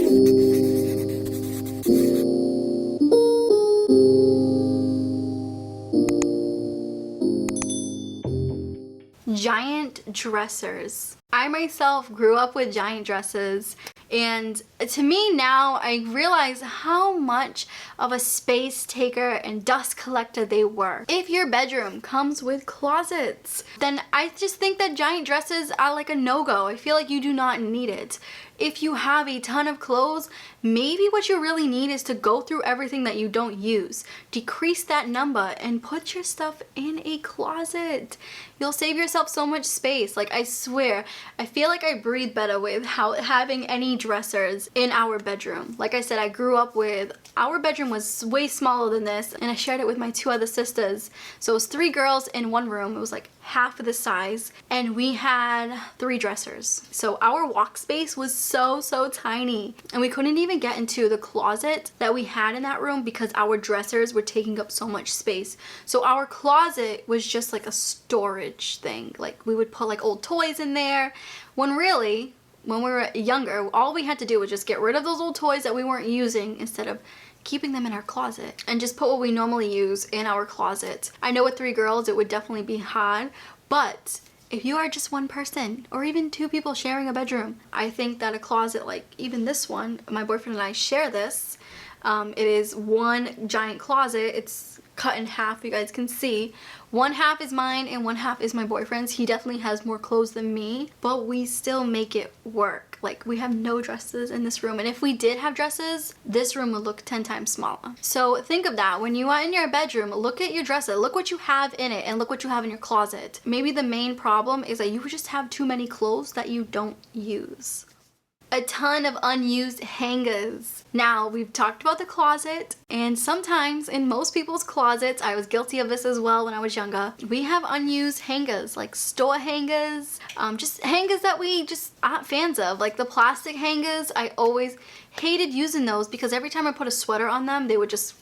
Giant dressers. I myself grew up with giant dresses, and to me now I realize how much of a space taker and dust collector they were. If your bedroom comes with closets, then I just think that giant dresses are like a no-go. I feel like you do not need it. If you have a ton of clothes, maybe what you really need is to go through everything that you don't use, decrease that number, and put your stuff in a closet. You'll save yourself so much space. Like, I swear, I feel like I breathe better with having any dressers in our bedroom. Like I said, I grew up with, our bedroom was way smaller than this, and I shared it with my 2 other sisters. So it was 3 girls in one room. It was like half of the size, and we had 3 dressers. So our walk space was so tiny, and we couldn't even get into the closet that we had in that room because our dressers were taking up so much space. So our closet was just like a storage thing. Like, we would put like old toys in there, when really, when we were younger, all we had to do was just get rid of those old toys that we weren't using instead of keeping them in our closet, and just put what we normally use in our closet. I know with 3 girls it would definitely be hard, but if you are just one person or even 2 people sharing a bedroom, I think that a closet like even this one, my boyfriend and I share this. It is one giant closet. It's cut in half, you guys can see. One half is mine and one half is my boyfriend's. He definitely has more clothes than me, but we still make it work. Like, we have no dresses in this room, and if we did have dresses, this room would look 10 times smaller. So think of that. When you are in your bedroom, look at your dresser, look what you have in it, and look what you have in your closet. Maybe the main problem is that you just have too many clothes that you don't use. A ton of unused hangers. Now, we've talked about the closet, and sometimes in most people's closets, I was guilty of this as well when I was younger, we have unused hangers, like store hangers, just hangers that we just aren't fans of. Like the plastic hangers, I always hated using those because every time I put a sweater on them, they would just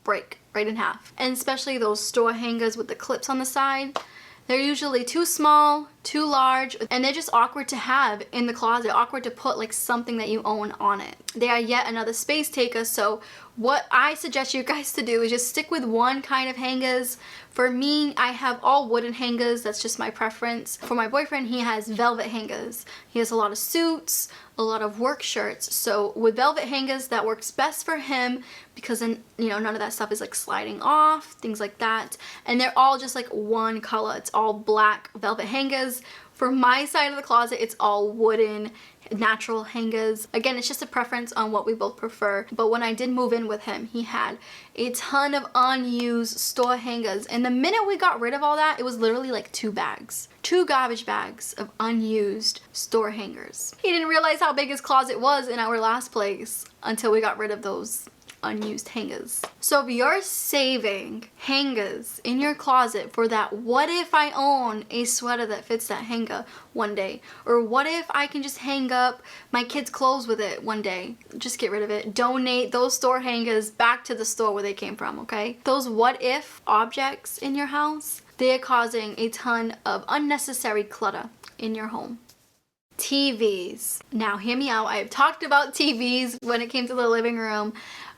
break right in half. And especially those store hangers with the clips on the side. They're usually too small, too large, and they're just awkward to have in the closet, awkward to put like something that you own on it. They are yet another space taker, so what I suggest you guys to do is just stick with one kind of hangers. For me, I have all wooden hangers. That's just my preference. For my boyfriend, he has velvet hangers. He has a lot of suits, a lot of work shirts. So with velvet hangers, that works best for him because then, you know, none of that stuff is like sliding off, things like that. And they're all just like one color. It's all black velvet hangers. For my side of the closet, it's all wooden, natural hangers. Again, it's just a preference on what we both prefer. But when I did move in with him, he had a ton of unused store hangers. And the minute we got rid of all that, it was literally like 2 bags. 2 garbage bags of unused store hangers. He didn't realize how big his closet was in our last place until we got rid of those unused hangers. So if you're saving hangers in your closet for that, what if I own a sweater that fits that hanger one day? Or what if I can just hang up my kids' clothes with it one day? Just get rid of it. Donate those store hangers back to the store where they came from, okay? Those what if objects in your house, they are causing a ton of unnecessary clutter in your home. TVs. Now hear me out. I have talked about TVs when it came to the living room.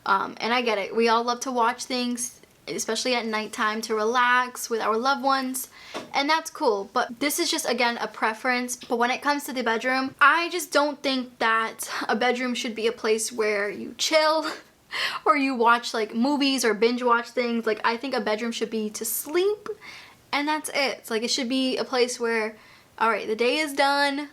And I get it. We all love to watch things, especially at nighttime, to relax with our loved ones. And that's cool. But this is just, again, a preference. But when it comes to the bedroom, I just don't think that a bedroom should be a place where you chill or you watch like movies or binge watch things. Like, I think a bedroom should be to sleep, and that's it. It's like, it should be a place where, all right, the day is done.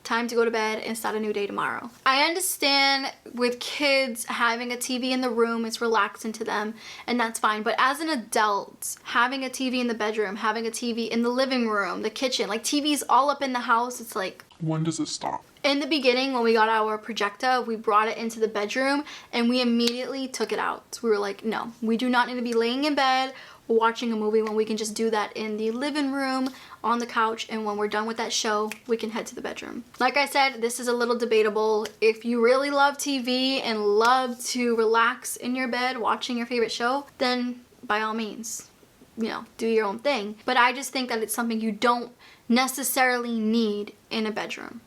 Time to go to bed and start a new day tomorrow. I understand with kids having a TV in the room, it's relaxing to them, and that's fine. But as an adult, having a TV in the bedroom, having a TV in the living room, the kitchen, like TVs all up in the house, it's like, when does it stop? In the beginning, when we got our projector, we brought it into the bedroom and we immediately took it out. We were like, no, we do not need to be laying in bed watching a movie when we can just do that in the living room on the couch, and when we're done with that show, we can head to the bedroom. Like I said, this is a little debatable. If you really love TV and love to relax in your bed watching your favorite show, then by all means, you know, do your own thing. But I just think that it's something you don't necessarily need in a bedroom.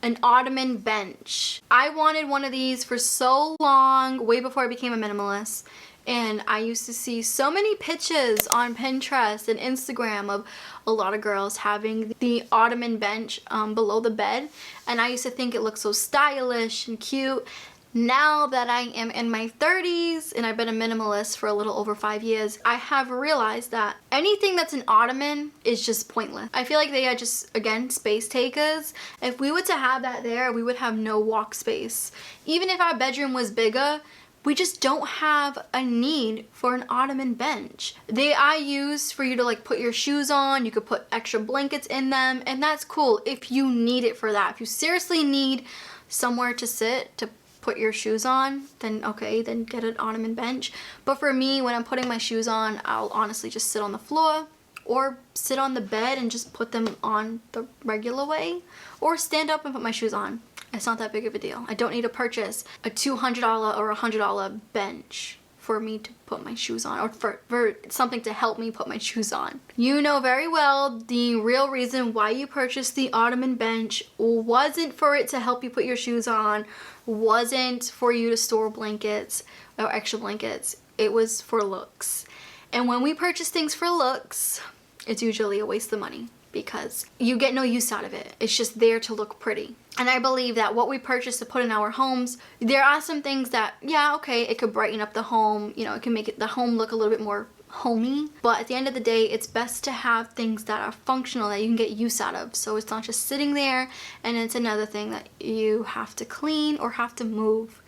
An Ottoman bench. I wanted one of these for so long, way before I became a minimalist. And I used to see so many pictures on Pinterest and Instagram of a lot of girls having the Ottoman bench below the bed. And I used to think it looked so stylish and cute. Now that I am in my 30s and I've been a minimalist for a little over 5 years, I have realized that anything that's an ottoman is just pointless. I feel like they are just, again, space takers. If we were to have that there, we would have no walk space. Even if our bedroom was bigger, we just don't have a need for an ottoman bench. They are used for you to like put your shoes on. You could put extra blankets in them, and that's cool if you need it for that. If you seriously need somewhere to sit, to put your shoes on, then okay, then get an ottoman bench. But for me, when I'm putting my shoes on, I'll honestly just sit on the floor or sit on the bed and just put them on the regular way, or stand up and put my shoes on. It's not that big of a deal. I don't need to purchase a $200 or $100 bench for me to put my shoes on, or for something to help me put my shoes on. You know very well the real reason why you purchased the ottoman bench wasn't for it to help you put your shoes on, wasn't for you to store blankets or extra blankets. It was for looks. And when we purchase things for looks, it's usually a waste of money because you get no use out of it. It's just there to look pretty. And I believe that what we purchase to put in our homes, there are some things that, yeah, okay, it could brighten up the home, you know, it can make the home look a little bit more homey. But at the end of the day, it's best to have things that are functional, that you can get use out of. So it's not just sitting there and it's another thing that you have to clean or have to move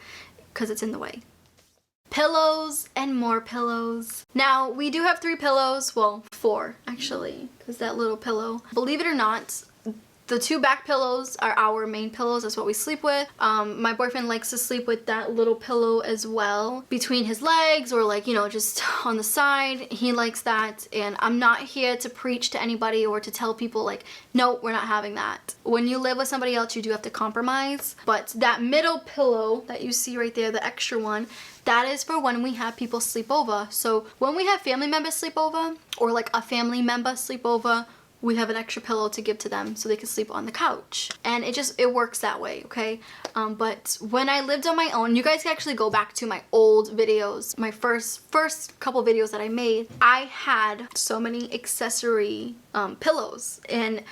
because it's in the way. Pillows and more pillows. Now, we do have 3 pillows, well, 4 actually, because that little pillow, believe it or not, the 2 back pillows are our main pillows. That's what we sleep with. My boyfriend likes to sleep with that little pillow as well between his legs, or like, you know, just on the side. He likes that, and I'm not here to preach to anybody or to tell people like, no, we're not having that. When you live with somebody else, you do have to compromise. But that middle pillow that you see right there, the extra one, that is for when we have people sleep over. So when we have family members sleep over, or like a family member sleep over, we have an extra pillow to give to them so they can sleep on the couch. And it works that way, okay? But when I lived on my own, you guys can actually go back to my old videos, my first couple videos that I made. I had so many accessory pillows, and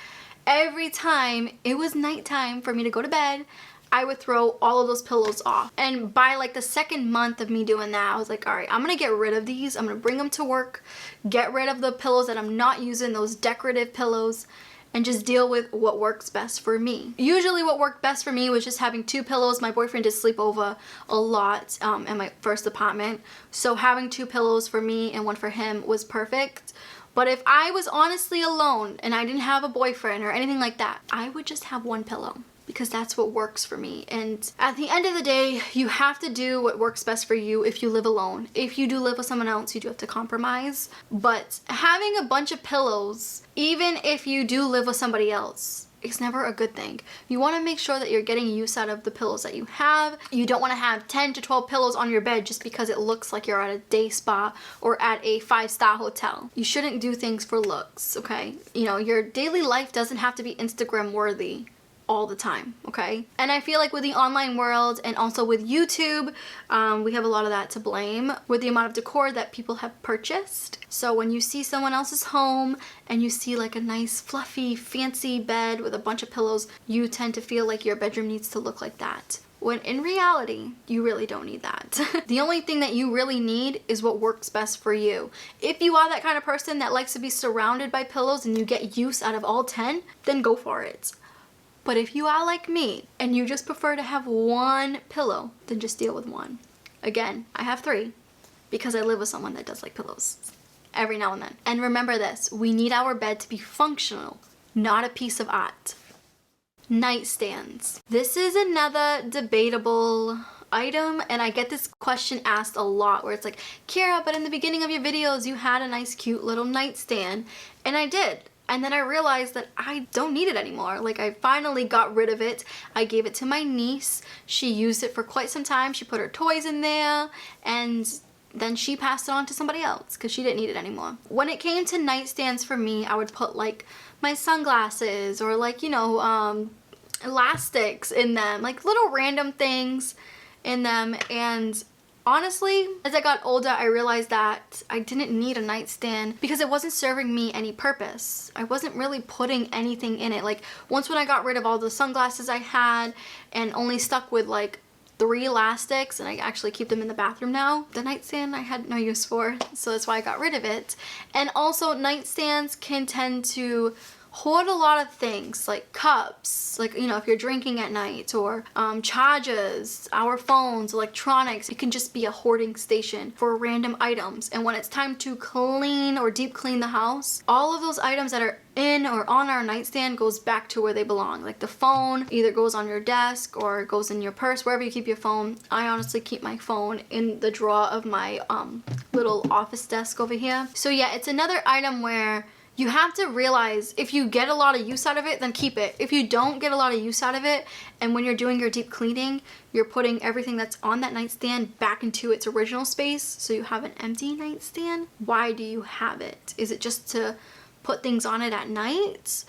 every time it was nighttime for me to go to bed, I would throw all of those pillows off. And by like the 2nd month of me doing that, I was like, all right, I'm gonna get rid of these. I'm gonna bring them to work, get rid of the pillows that I'm not using, those decorative pillows, and just deal with what works best for me. Usually what worked best for me was just having 2 pillows. My boyfriend did sleep over a lot in my first apartment. So having 2 pillows for me and 1 for him was perfect. But if I was honestly alone and I didn't have a boyfriend or anything like that, I would just have 1 pillow, because that's what works for me. And at the end of the day, you have to do what works best for you if you live alone. If you do live with someone else, you do have to compromise. But having a bunch of pillows, even if you do live with somebody else, it's never a good thing. You want to make sure that you're getting use out of the pillows that you have. You don't want to have 10 to 12 pillows on your bed just because it looks like you're at a day spa or at a 5-star hotel. You shouldn't do things for looks, okay? You know, your daily life doesn't have to be Instagram worthy all the time, okay? And I feel like with the online world and also with YouTube, we have a lot of that to blame with the amount of decor that people have purchased. So when you see someone else's home and you see like a nice fluffy fancy bed with a bunch of pillows, you tend to feel like your bedroom needs to look like that, when in reality, you really don't need that. The only thing that you really need is what works best for you. If you are that kind of person that likes to be surrounded by pillows and you get use out of all 10, then go for it. But if you are like me and you just prefer to have 1 pillow, then just deal with 1. Again, I have 3 because I live with someone that does like pillows every now and then. And remember this, we need our bed to be functional, not a piece of art. Nightstands. This is another debatable item, and I get this question asked a lot where it's like, Kira, but in the beginning of your videos you had a nice cute little nightstand. And I did. And then I realized that I don't need it anymore. Like, I finally got rid of it. I gave it to my niece. She used it for quite some time. She put her toys in there, and then she passed it on to somebody else because she didn't need it anymore. When it came to nightstands for me, I would put like my sunglasses or like, you know, elastics in them, like little random things in them. And honestly, as I got older, I realized that I didn't need a nightstand because it wasn't serving me any purpose. I wasn't really putting anything in it. Like once when I got rid of all the sunglasses I had and only stuck with like 3 elastics, and I actually keep them in the bathroom now, the nightstand I had no use for, so that's why I got rid of it. And also nightstands can tend to hoard a lot of things, like cups, like, you know, if you're drinking at night, or chargers, our phones, electronics. It can just be a hoarding station for random items. And when it's time to clean or deep clean the house, all of those items that are in or on our nightstand goes back to where they belong. Like the phone either goes on your desk or it goes in your purse, wherever you keep your phone. I honestly keep my phone in the drawer of my little office desk over here. So yeah, it's another item where you have to realize if you get a lot of use out of it, then keep it. If you don't get a lot of use out of it, and when you're doing your deep cleaning, you're putting everything that's on that nightstand back into its original space, so you have an empty nightstand, why do you have it? Is it just to put things on it at night?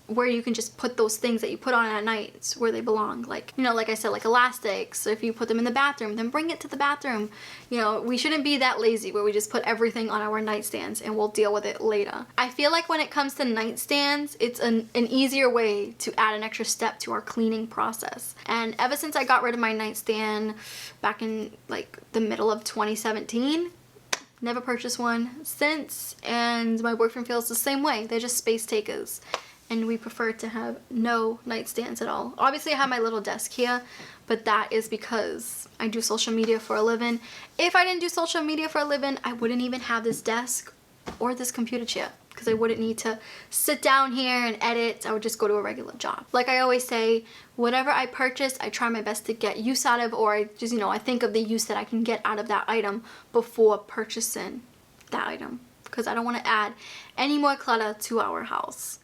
Where you can just put those things that you put on at night where they belong, like, you know, like I said, like elastics. So if you put them in the bathroom, then bring it to the bathroom. You know, we shouldn't be that lazy where we just put everything on our nightstands and we'll deal with it later. I feel like when it comes to nightstands, it's an easier way to add an extra step to our cleaning process. And ever since I got rid of my nightstand back in like the middle of 2017, never purchased one since, and my boyfriend feels the same way. They're just space takers. And we prefer to have no nightstands at all. Obviously I have my little desk here, but that is because I do social media for a living. If I didn't do social media for a living, I wouldn't even have this desk or this computer chair, because I wouldn't need to sit down here and edit. I would just go to a regular job. Like I always say, whatever I purchase, I try my best to get use out of, or I just, you know, I think of the use that I can get out of that item before purchasing that item, because I don't want to add any more clutter to our house.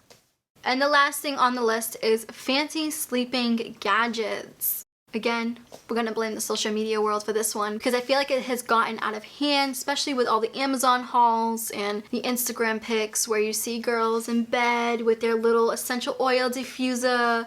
And the last thing on the list is fancy sleeping gadgets. Again, we're gonna blame the social media world for this one, because I feel like it has gotten out of hand, especially with all the Amazon hauls and the Instagram pics where you see girls in bed with their little essential oil diffuser.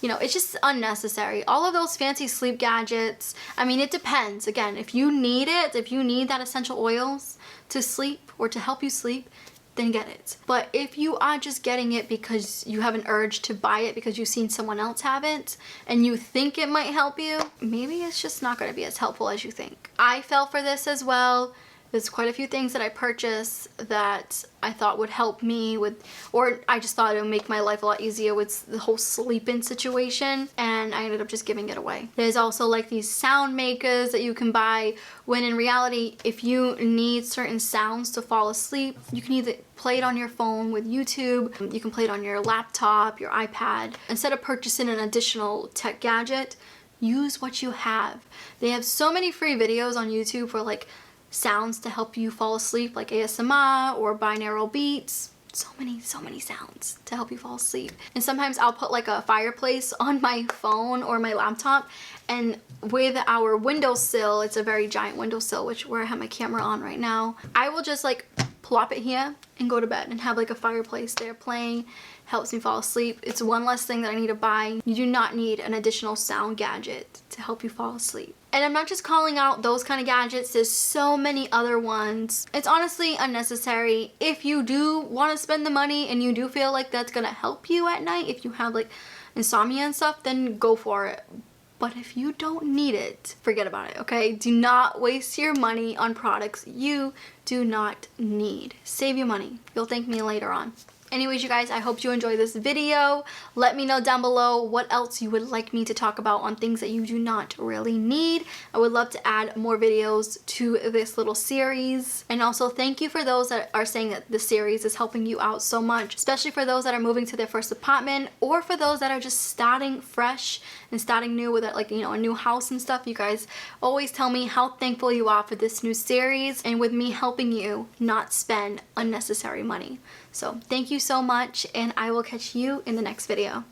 You know, it's just unnecessary. All of those fancy sleep gadgets, I mean, it depends. Again, if you need it, if you need that essential oils to sleep or to help you sleep, then get it. But if you are just getting it because you have an urge to buy it because you've seen someone else have it and you think it might help you, maybe it's just not going to be as helpful as you think. I fell for this as well. There's quite a few things that I purchased that I thought would help me with, or I just thought it would make my life a lot easier with the whole sleeping situation, and I ended up just giving it away. There's also like these sound makers that you can buy, when in reality, if you need certain sounds to fall asleep, you can either play it on your phone with YouTube, you can play it on your laptop, your iPad. Instead of purchasing an additional tech gadget, use what you have. They have so many free videos on YouTube for like sounds to help you fall asleep, like ASMR or binaural beats. So many sounds to help you fall asleep. And sometimes I'll put like a fireplace on my phone or my laptop, and with our windowsill, it's a very giant windowsill, which where I have my camera on right now, I will just like plop it here and go to bed and have like a fireplace there playing. Helps me fall asleep. It's one less thing that I need to buy. You do not need an additional sound gadget to help you fall asleep. And I'm not just calling out those kind of gadgets, there's so many other ones. It's honestly unnecessary. If you do want to spend the money and you do feel like that's gonna help you at night, if you have like insomnia and stuff, then go for it. But if you don't need it, forget about it, okay? Do not waste your money on products you do not need. Save your money. You'll thank me later on. Anyways, you guys, I hope you enjoyed this video. Let me know down below what else you would like me to talk about on things that you do not really need. I would love to add more videos to this little series. And also, thank you for those that are saying that the series is helping you out so much, especially for those that are moving to their first apartment, or for those that are just starting fresh and starting new with like, you know, a new house and stuff. You guys always tell me how thankful you are for this new series and with me helping you not spend unnecessary money. So thank you so much, and I will catch you in the next video.